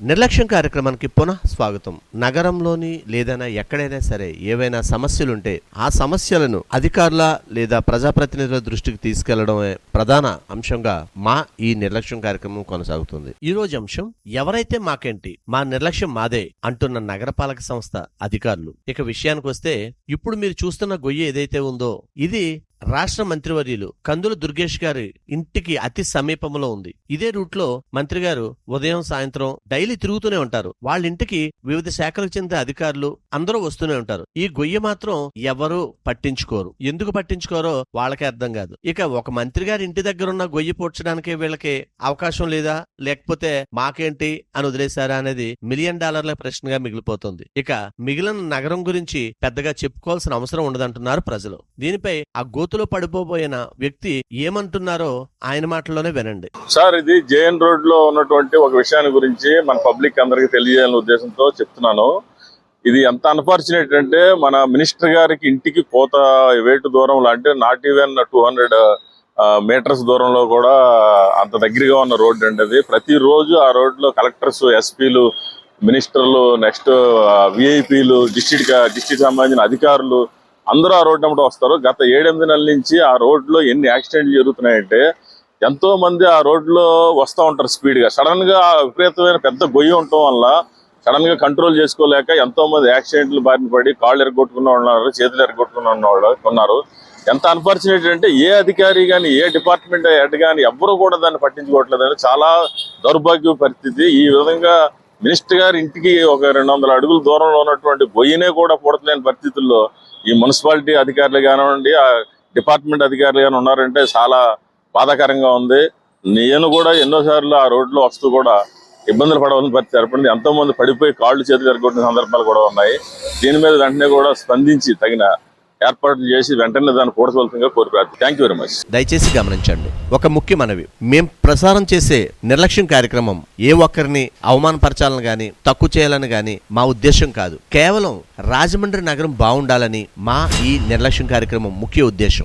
నిర్లక్ష్యం కార్యక్రమానికి పునః స్వాగతం. నగరంలోని లేదైనా ఎక్కడైనా సరే ఏవైనా సమస్యలుంటే ఆ సమస్యలను అధికారుల లేదా ప్రజాప్రతినిధుల దృష్టికి తీసుకెళ్లడమే ప్రధాన అంశంగా మా ఈ నిర్లక్ష్యం కార్యక్రమం కొనసాగుతుంది. ఈ రోజు అంశం ఎవరైతే మాకేంటి, మా నిర్లక్ష్యం మాదే అంటున్న నగరపాలక సంస్థ అధికారులు. ఇక విషయానికి వస్తే ఇప్పుడు మీరు చూస్తున్న గొయ్యి ఏదైతే ఉందో ఇది రాష్ట్ర మంత్రివర్యులు కందుల దుర్గేష్ గారి ఇంటికి అతి సమీపంలో ఉంది. ఇదే రూట్ లో మంత్రి గారు ఉదయం సాయంత్రం డైలీ తిరుగుతూనే ఉంటారు. వాళ్ళ ఇంటికి వివిధ శాఖలకు చెందిన అధికారులు అందరూ వస్తూనే ఉంటారు. ఈ గొయ్యి మాత్రం ఎవరు పట్టించుకోరు. ఎందుకు పట్టించుకోరో వాళ్ళకే అర్థం కాదు. ఇక ఒక మంత్రి గారి ఇంటి దగ్గర ఉన్న గొయ్యి పూడ్చడానికి వీళ్ళకి అవకాశం లేదా, లేకపోతే మాకేంటి అని వదిలేశారా అనేది $1,000,000 ప్రశ్నగా మిగిలిపోతుంది. ఇక మిగిలిన నగరం గురించి పెద్దగా చెప్పుకోవాల్సిన అవసరం ఉండదంటున్నారు ప్రజలు. దీనిపై ఆ గోతులో పడిపోబోయిన వ్యక్తి ఏమంటున్నారో ఆయన మాటల్లోనే వినండి. సార్, ఇది జేఎన్ రోడ్ లో ఉన్నటువంటి ఒక విషయాన్ని గురించి మన పబ్లిక్ అందరికి తెలియజేయాలనే ఉద్దేశంతో చెప్తున్నాను. ఇది ఎంత అన్ఫార్చునేట్ అంటే మన మినిస్టర్ గారికి ఇంటికి పోత వేటు దూరంలో, అంటే నాట్ ఈవెన్ 200 మీటర్స్ దూరంలో కూడా అంత దగ్గరగా ఉన్న రోడ్ అండి. అది ప్రతిరోజు ఆ రోడ్ లో కలెక్టర్స్, ఎస్పీలు, మినిస్టర్లు, నెక్స్ట్ విఐపీలు, డిస్ట్రిక్ట్ సంబంధించిన అధికారులు అందరూ ఆ రోడ్డు అమ్మటం వస్తారు. గత 7-8 నెలల నుంచి ఆ రోడ్లో ఎన్ని యాక్సిడెంట్లు జరుగుతున్నాయంటే ఎంతో మంది ఆ రోడ్లో వస్తూ ఉంటారు స్పీడ్ గా. సడన్ గా విపరీతమైన పెద్ద గొయ్యి ఉండటం వల్ల సడన్ గా కంట్రోల్ చేసుకోలేక ఎంతో మంది యాక్సిడెంట్లు బారిన పడి కాళ్ళు ఎరగొట్టుకున్న ఉన్నారు, చేతులు ఎరగొట్టుకున్న వాళ్ళు ఉన్నారు. ఎంత అన్ఫార్చునేట్ అంటే ఏ అధికారి కానీ, ఏ డిపార్ట్మెంట్ హెడ్ కానీ ఎవ్వరూ కూడా దాన్ని పట్టించుకోవట్లేదని చాలా దౌర్భాగ్య పరిస్థితి. ఈ విధంగా మినిస్టర్ గారి ఇంటికి ఒక 200 అడుగుల దూరంలో ఉన్నటువంటి గొయ్యినే కూడా పూడతలేని పరిస్థితుల్లో ఈ మున్సిపాలిటీ అధికారులు కానివ్వండి, ఆ డిపార్ట్మెంట్ అధికారులు కానీ ఉన్నారంటే చాలా బాధాకరంగా ఉంది. నేను కూడా ఎన్నోసార్లు ఆ రోడ్లో వస్తూ కూడా ఇబ్బందులు పడవలసిన పరిస్థితి ఏర్పడింది. ఎంతో మంది పడిపోయి కాళ్ళు చేతులు ఎరగొట్టిన సందర్భాలు కూడా ఉన్నాయి. దీని మీద వెంటనే కూడా స్పందించి తగిన ఏర్పాట్లు చేసి వెంటనే దాన్ని కూడవలసిందిగా కోరుతారు. Thank you very much. దయచేసి గమనించండి, ఒక ముఖ్య మనవి. మేం ప్రసారం చేసే నిర్లక్ష్యం కార్యక్రమం ఏ ఒక్కరిని అవమానపరచాలని గాని, తక్కువ చేయాలని గాని మా ఉద్దేశం కాదు. కేవలం రాజమండ్రి నగరం బాగుండాలని మా ఈ నిర్లక్ష్యం కార్యక్రమం ముఖ్య ఉద్దేశం.